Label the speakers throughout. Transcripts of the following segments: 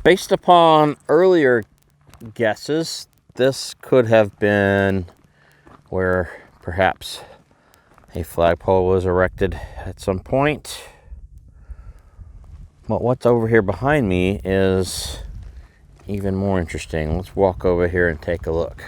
Speaker 1: Based upon earlier guesses, this could have been where perhaps a flagpole was erected at some point. But what's over here behind me is even more interesting. Let's walk over here and take a look.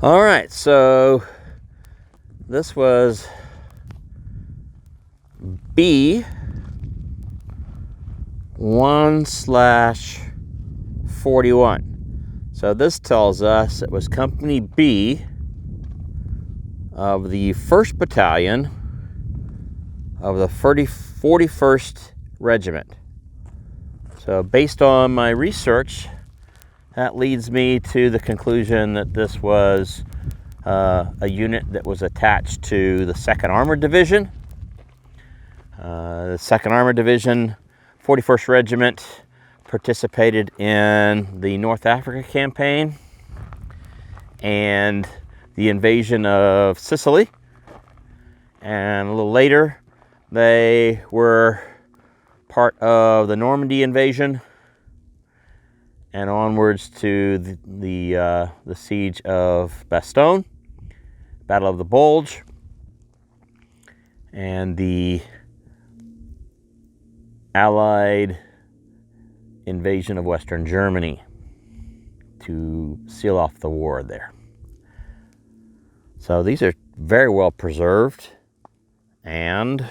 Speaker 1: All right, so this was B1/41. So this tells us it was Company B of the 1st Battalion of the 41st Regiment. So based on my research, that leads me to the conclusion that this was a unit that was attached to the 2nd Armored Division. The 2nd Armored Division, 41st Regiment, participated in the North Africa campaign and the invasion of Sicily. And a little later, they were part of the Normandy invasion and onwards to the siege of Bastogne, Battle of the Bulge, and the Allied invasion of Western Germany to seal off the war there. So these are very well preserved, and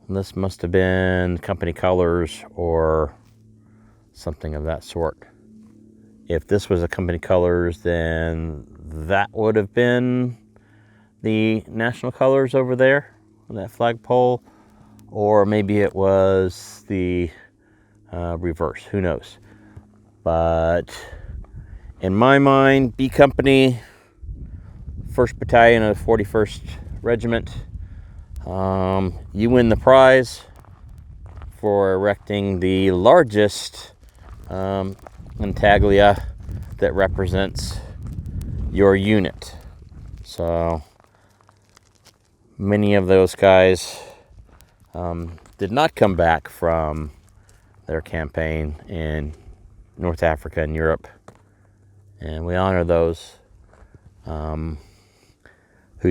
Speaker 1: this must have been company colors or something of that sort. If this was a company colors, then that would have been the national colors over there on that flagpole, or maybe it was the reverse, who knows. But in my mind, B Company, 1st Battalion of the 41st Regiment, you win the prize for erecting the largest intaglia that represents your unit. So many of those guys did not come back from their campaign in North Africa and Europe, and we honor those who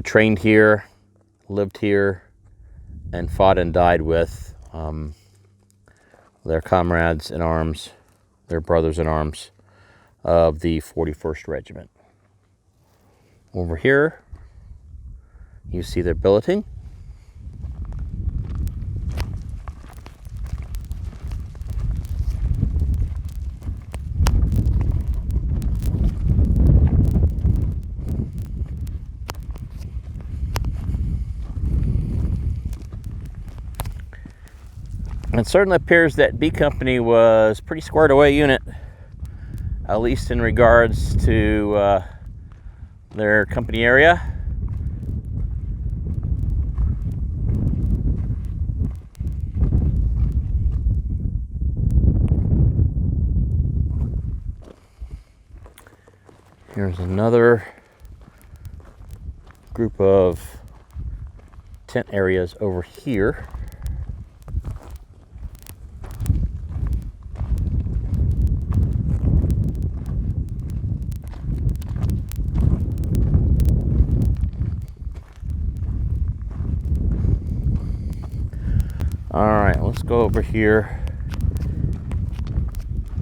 Speaker 1: trained here, lived here, and fought and died with their comrades in arms, their brothers in arms of the 41st Regiment. Over here, you see their billeting. It certainly appears that B Company was a pretty squared away unit, at least in regards to their company area. Here's another group of tent areas over here. All right, let's go over here,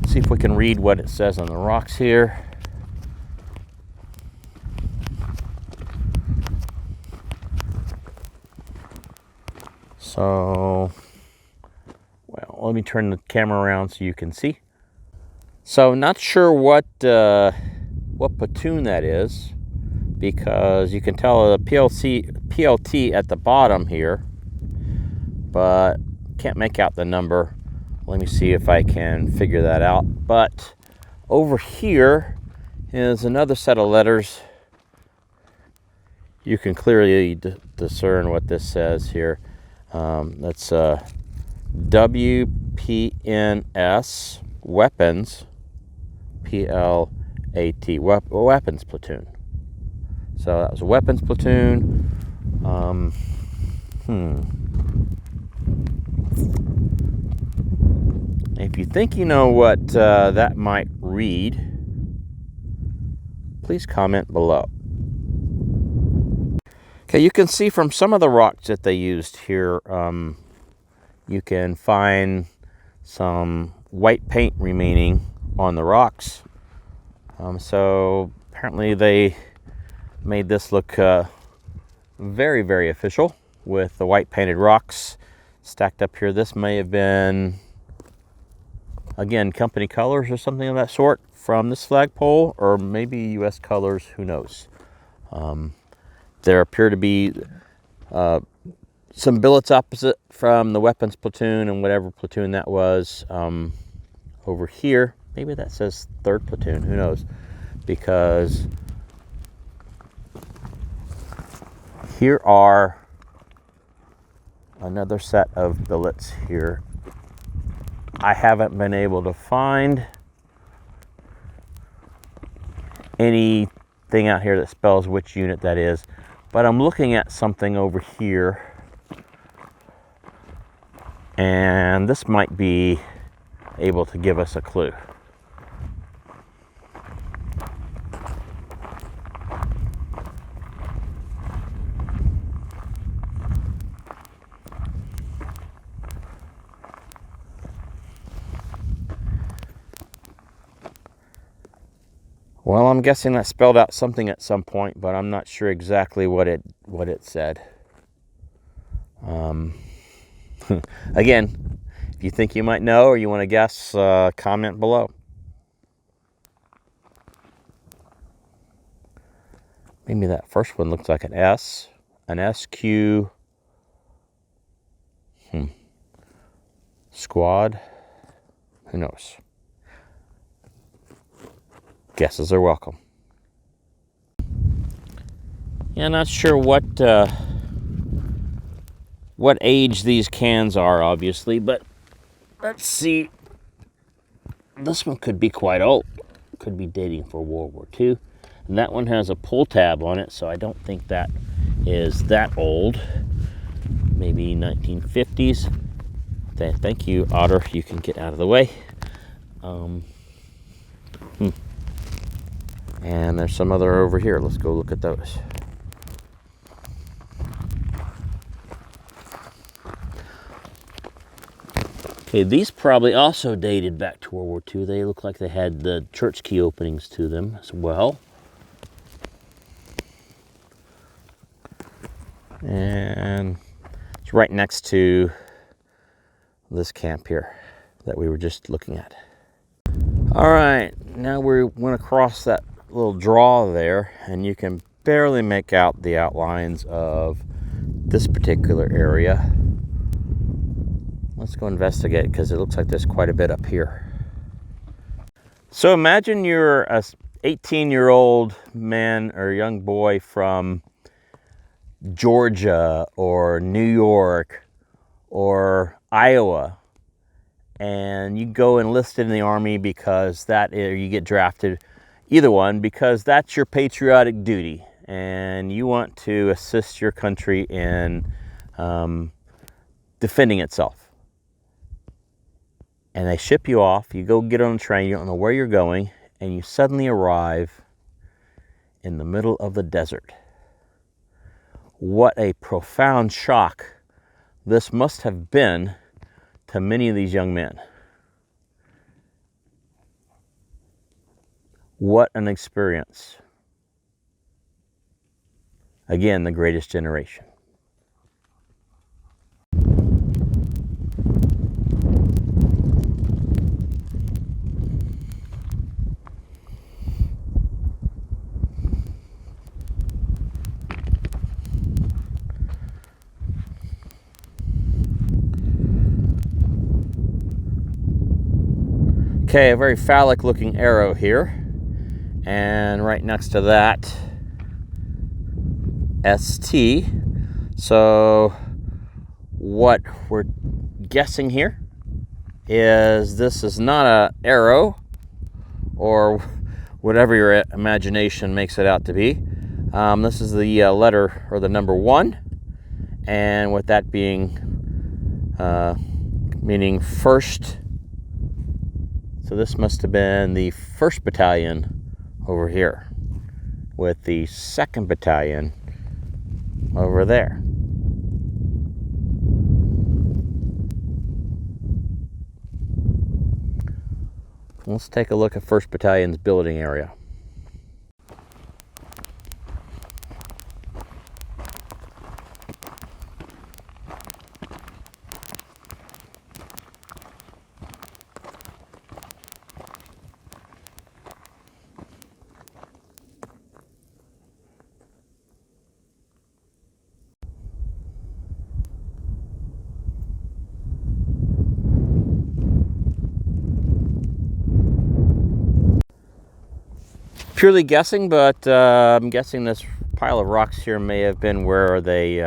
Speaker 1: see if we can read what it says on the rocks here. So, well, let me turn the camera around so you can see. So, not sure what platoon that is, because you can tell the PLT at the bottom here, but can't make out the number. Let me see if I can figure that out. But over here is another set of letters. You can clearly discern what this says here. That's WPNS Weapons, PLAT, Weapons Platoon. So that was a weapons platoon. If you think you know what that might read, please comment below. Okay, you can see from some of the rocks that they used here, you can find some white paint remaining on the rocks. So apparently they made this look very, very official with the white painted rocks stacked up here. This may have been, again, company colors or something of that sort from this flagpole, or maybe U.S. colors, who knows. There appear to be some billets opposite from the weapons platoon and whatever platoon that was over here. Maybe that says 3rd platoon, who knows, because here are another set of billets here. I haven't been able to find anything out here that spells which unit that is, but I'm looking at something over here, and this might be able to give us a clue. Well, I'm guessing that spelled out something at some point, but I'm not sure exactly what it said. Again, if you think you might know or you want to guess, comment below. Maybe that first one looks like an S, an SQ, squad, who knows? Guesses are welcome. Yeah, not sure what age these cans are, obviously, but let's see. This one could be quite old. Could be dating for World War II. And that one has a pull tab on it, so I don't think that is that old. Maybe 1950s. Thank you, Otter. You can get out of the way. And there's some other over here. Let's go look at those. Okay, these probably also dated back to World War II. They look like they had the church key openings to them as well. And it's right next to this camp here that we were just looking at. All right, now we went across that little draw there, and you can barely make out the outlines of this particular area. Let's go investigate, because it looks like there's quite a bit up here. So imagine you're a 18-year-old man or young boy from Georgia or New York or Iowa, and you go enlisted in the Army because you get drafted, either one, because that's your patriotic duty, and you want to assist your country in defending itself. And they ship you off, you go get on a train, you don't know where you're going, and you suddenly arrive in the middle of the desert. What a profound shock this must have been to many of these young men. What an experience. Again, the greatest generation. Okay, a very phallic looking arrow here, and right next to that, ST. So what we're guessing here is this is not an arrow or whatever your imagination makes it out to be. This is the letter or the number 1, and with that being meaning first. So this must have been the 1st Battalion over here, with the 2nd Battalion over there. Let's take a look at 1st Battalion's building area. Purely guessing, but I'm guessing this pile of rocks here may have been where they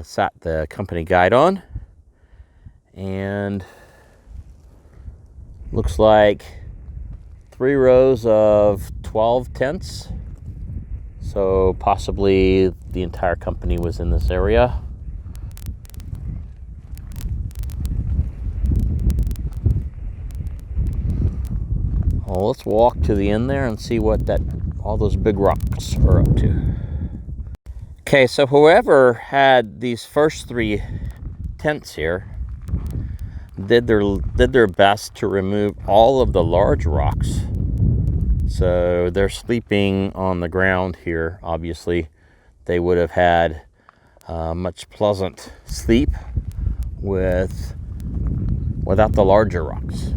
Speaker 1: sat the company guide on. And looks like 3 rows of 12 tents. So possibly the entire company was in this area. Well, let's walk to the end there and see what all those big rocks are up to. Okay, so whoever had these first 3 tents here did their best to remove all of the large rocks. So they're sleeping on the ground here. Obviously, they would have had much pleasant sleep without the larger rocks.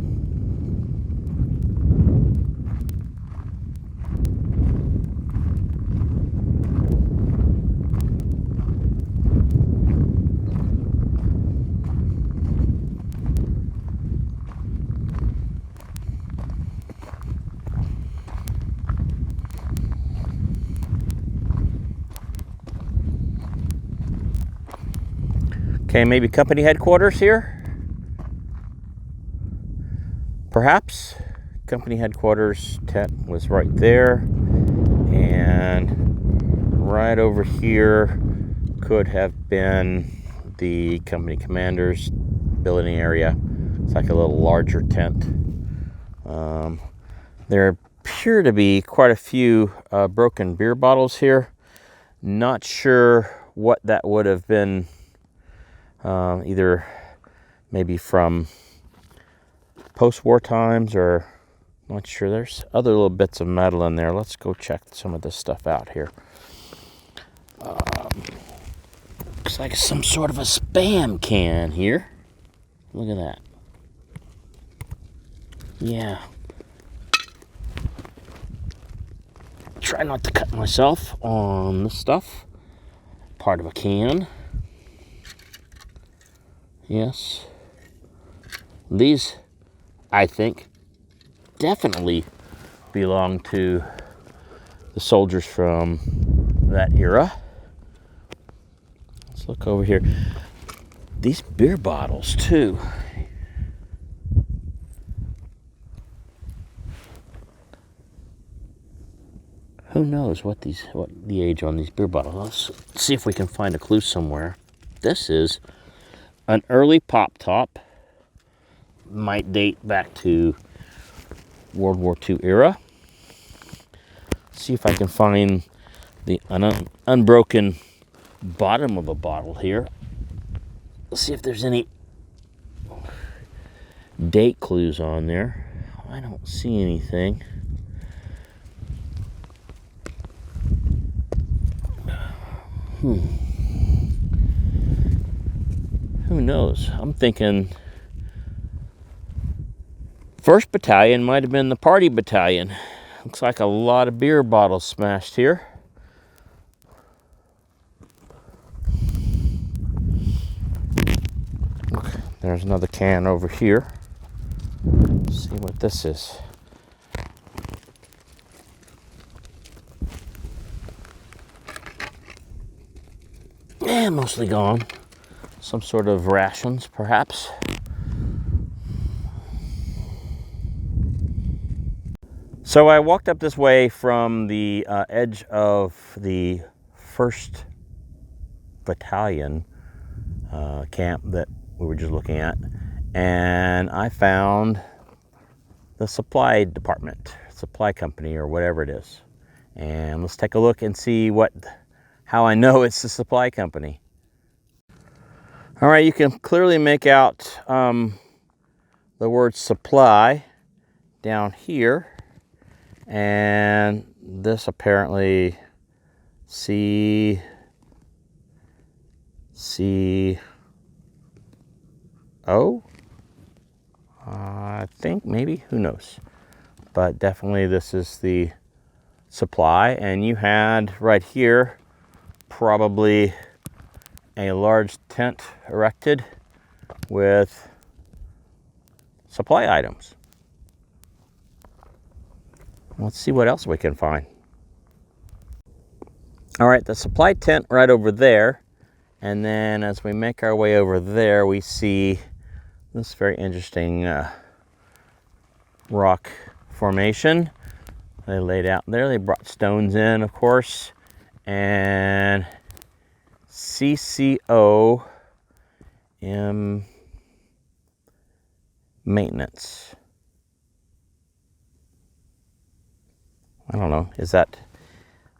Speaker 1: Okay, maybe company headquarters here? Perhaps. Company headquarters tent was right there. And right over here could have been the company commander's building area. It's like a little larger tent. There appear to be quite a few broken beer bottles here. Not sure what that would have been. Either maybe from post-war times, or not sure. There's other little bits of metal in there. Let's go check some of this stuff out here. Looks like some sort of a Spam can here. Look at that. Yeah. Try not to cut myself on this stuff. Part of a can. Yes. These, I think, definitely belong to the soldiers from that era. Let's look over here. These beer bottles, too. Who knows what the age on these beer bottles. Let's see if we can find a clue somewhere. This is an early pop top. Might date back to World War II era. See if I can find the unbroken bottom of a bottle here. Let's see if there's any date clues on there. I don't see anything. Who knows? I'm thinking 1st Battalion might have been the party battalion. Looks like a lot of beer bottles smashed here. Okay, there's another can over here. Let's see what this is. Yeah, mostly gone. some sort of rations, perhaps. So I walked up this way from the edge of the 1st Battalion camp that we were just looking at, and I found the supply department, supply company, or whatever it is. And let's take a look and see how I know it's the supply company. All right, you can clearly make out the word supply down here, and this apparently C-O? I think, maybe, who knows. But definitely this is the supply, and you had right here probably a large tent erected with supply items. Let's see what else we can find. All right, the supply tent right over there, and then as we make our way over there, we see this very interesting rock formation. They laid out there. They brought stones in, of course, and CCO maintenance. I don't know.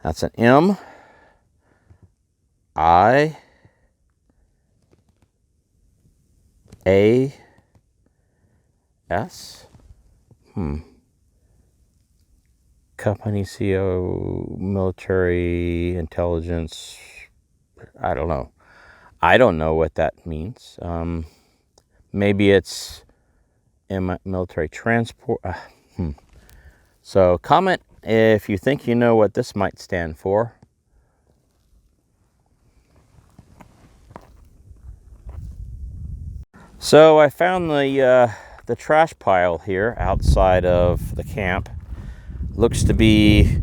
Speaker 1: That's an M, I, A, S? Company CO, military intelligence. I don't know. I don't know what that means. Maybe it's military transport. So comment if you think you know what this might stand for. So I found the trash pile here outside of the camp. Looks to be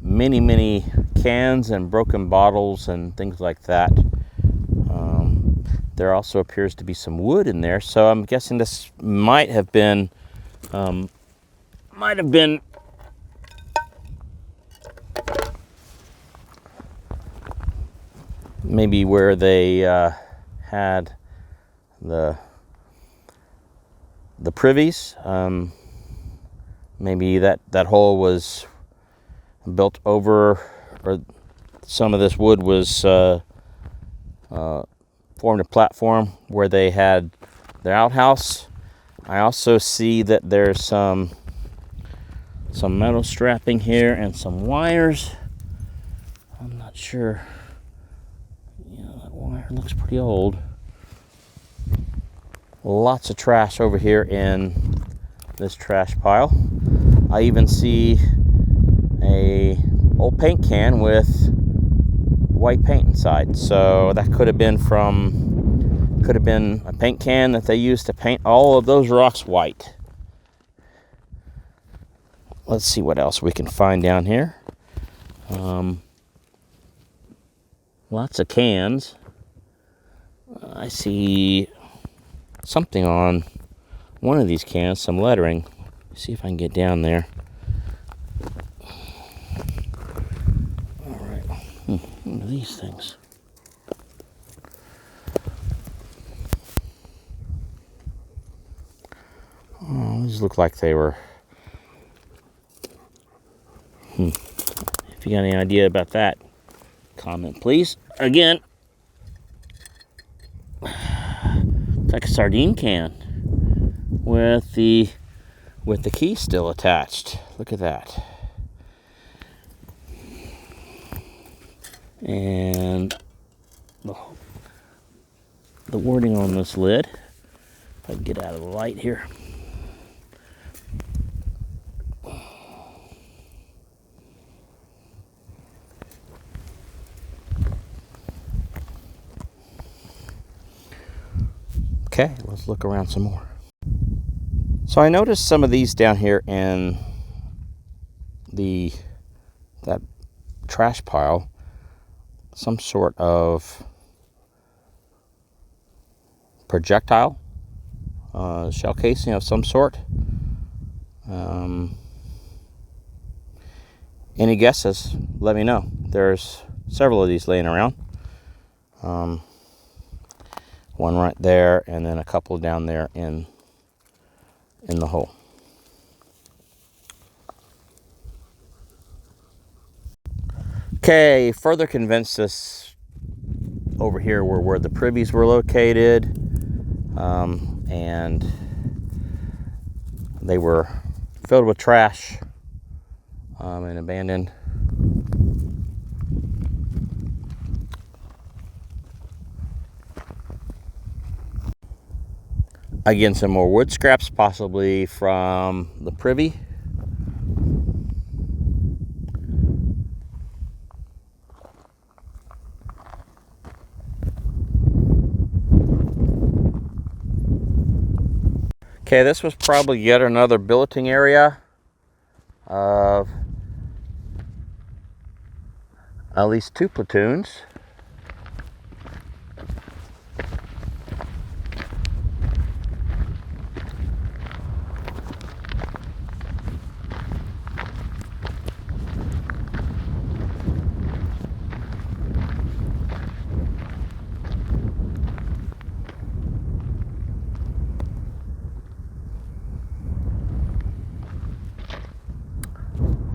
Speaker 1: many cans and broken bottles and things like that. There also appears to be some wood in there, so I'm guessing this might have been maybe where they had the privies. Maybe that hole was built over, or some of this wood was formed a platform where they had their outhouse. I also see that there's some metal strapping here and some wires. I'm not sure. That wire looks pretty old. Lots of trash over here in this trash pile. I even see a old paint can with white paint inside. So that could have been a paint can that they used to paint all of those rocks white. Let's see what else we can find down here. Lots of cans. I see something on one of these cans, some lettering. Let's see if I can get down there. All right. What are these things? Oh, these look like they were. If you got any idea about that, comment please. Again, it's like a sardine can with the key still attached. Look at that. And the wording on this lid, if I can get out of the light here. Okay, let's look around some more. So I noticed some of these down here in that trash pile. some sort of projectile, shell casing of some sort. Any guesses? Let me know. There's several of these laying around. One right there, and then a couple down there in the hole. Okay, further convinced us over here were where the privies were located, and they were filled with trash and abandoned. Again, some more wood scraps, possibly from the privy. Okay, this was probably yet another billeting area of at least 2 platoons.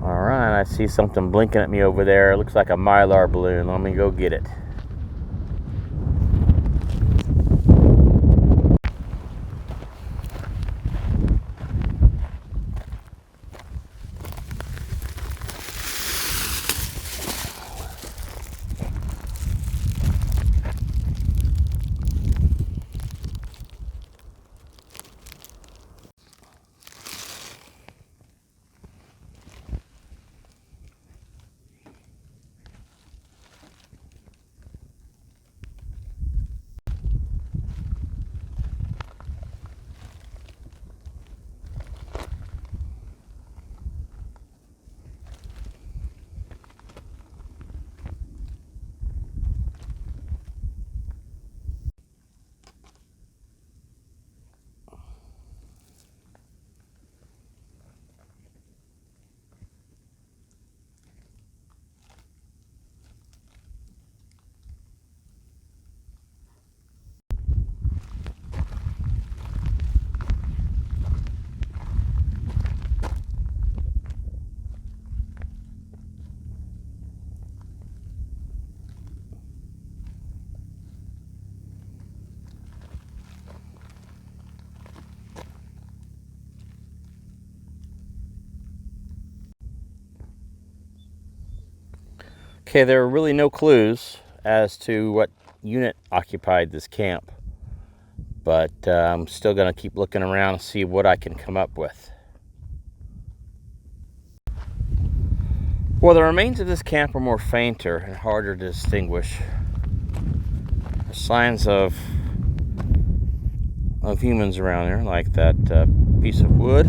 Speaker 1: Alright, I see something blinking at me over there. It looks like a Mylar balloon. Let me go get it. Okay, there are really no clues as to what unit occupied this camp, but I'm still going to keep looking around and see what I can come up with. Well, the remains of this camp are more fainter and harder to distinguish. There's signs of humans around there, like that piece of wood,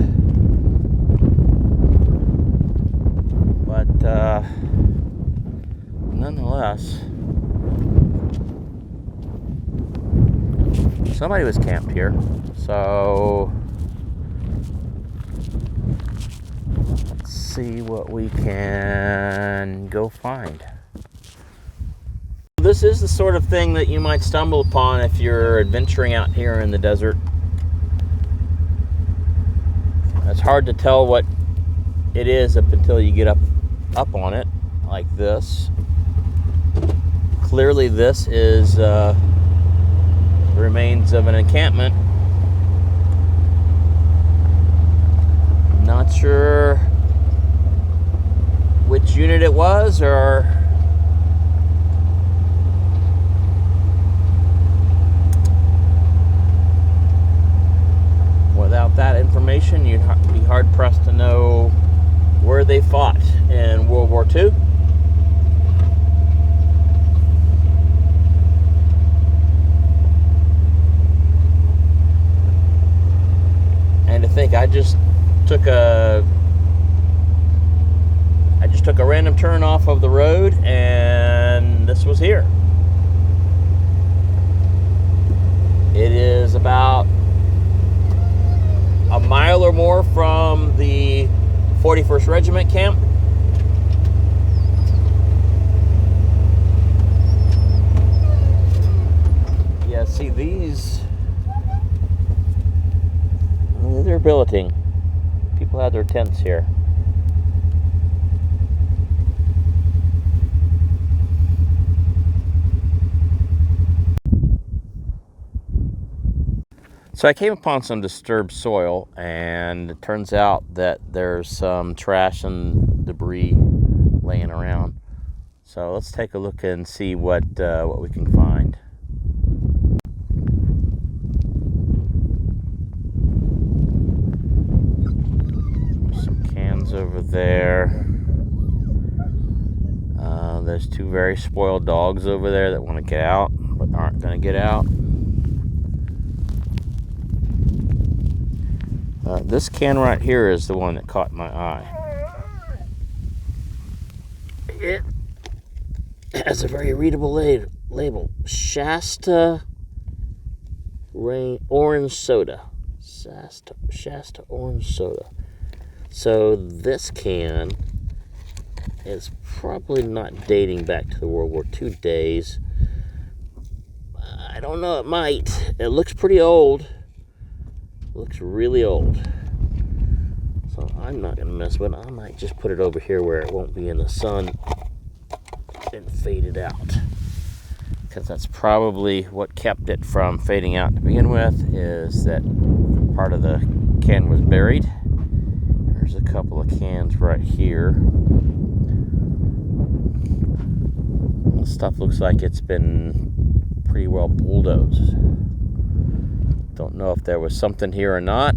Speaker 1: but nonetheless, somebody was camped here, so let's see what we can go find. This is the sort of thing that you might stumble upon if you're adventuring out here in the desert. It's hard to tell what it is up until you get up on it, like this. Clearly this is the remains of an encampment. Not sure which unit it was, or without that information you'd be hard pressed to know where they fought in World War II. And to think, I just took a random turn off of the road and and this was here. It is about a mile or more from the 41st Regiment camp. Yeah, see these, they're billeting. People have their tents here. So I came upon some disturbed soil, and it turns out that there's some trash and debris laying around. So let's take a look and see what we can find. Some cans over there. There's two very spoiled dogs over there that want to get out, but aren't going to get out. This can right here is the one that caught my eye. It has a very readable label. Shasta Orange Soda. Shasta Orange Soda. So this can is probably not dating back to the World War II days. I don't know, it might. It looks pretty old. Looks really old. So I'm not going to mess with it. I might just put it over here where it won't be in the sun and fade it out. Because that's probably what kept it from fading out to begin with, is that part of the can was buried. There's a couple of cans right here. The stuff looks like it's been pretty well bulldozed. Don't know if there was something here or not.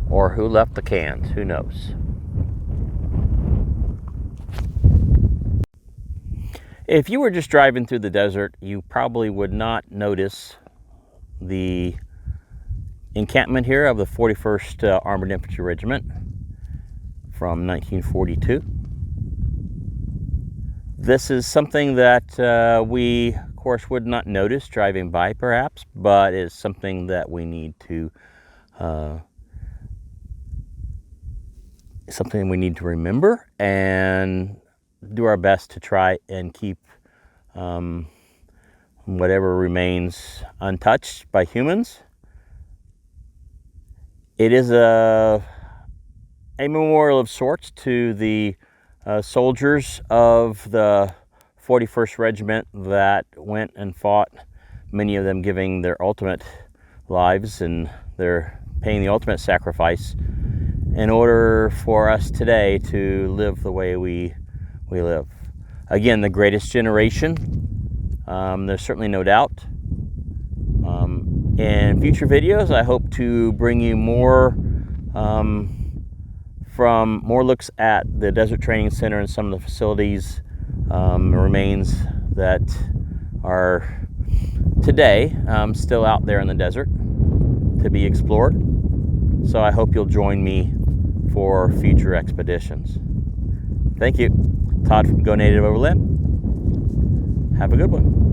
Speaker 1: Or who left the cans, who knows. If you were just driving through the desert, you probably would not notice the encampment here of the 41st Armored Infantry Regiment from 1942. This is something that we, of course, would not notice driving by, perhaps, but is something that we need to remember and do our best to try and keep whatever remains untouched by humans. It is a memorial of sorts to the soldiers of the 41st Regiment that went and fought, many of them giving their ultimate lives, and they're paying the ultimate sacrifice in order for us today to live the way we live. Again, the greatest generation, there's certainly no doubt. In future videos, I hope to bring you more looks at the Desert Training Center and some of the facilities, remains that are today still out there in the desert to be explored. So I hope you'll join me for future expeditions. Thank you. Todd from Go Native Overland. Have a good one.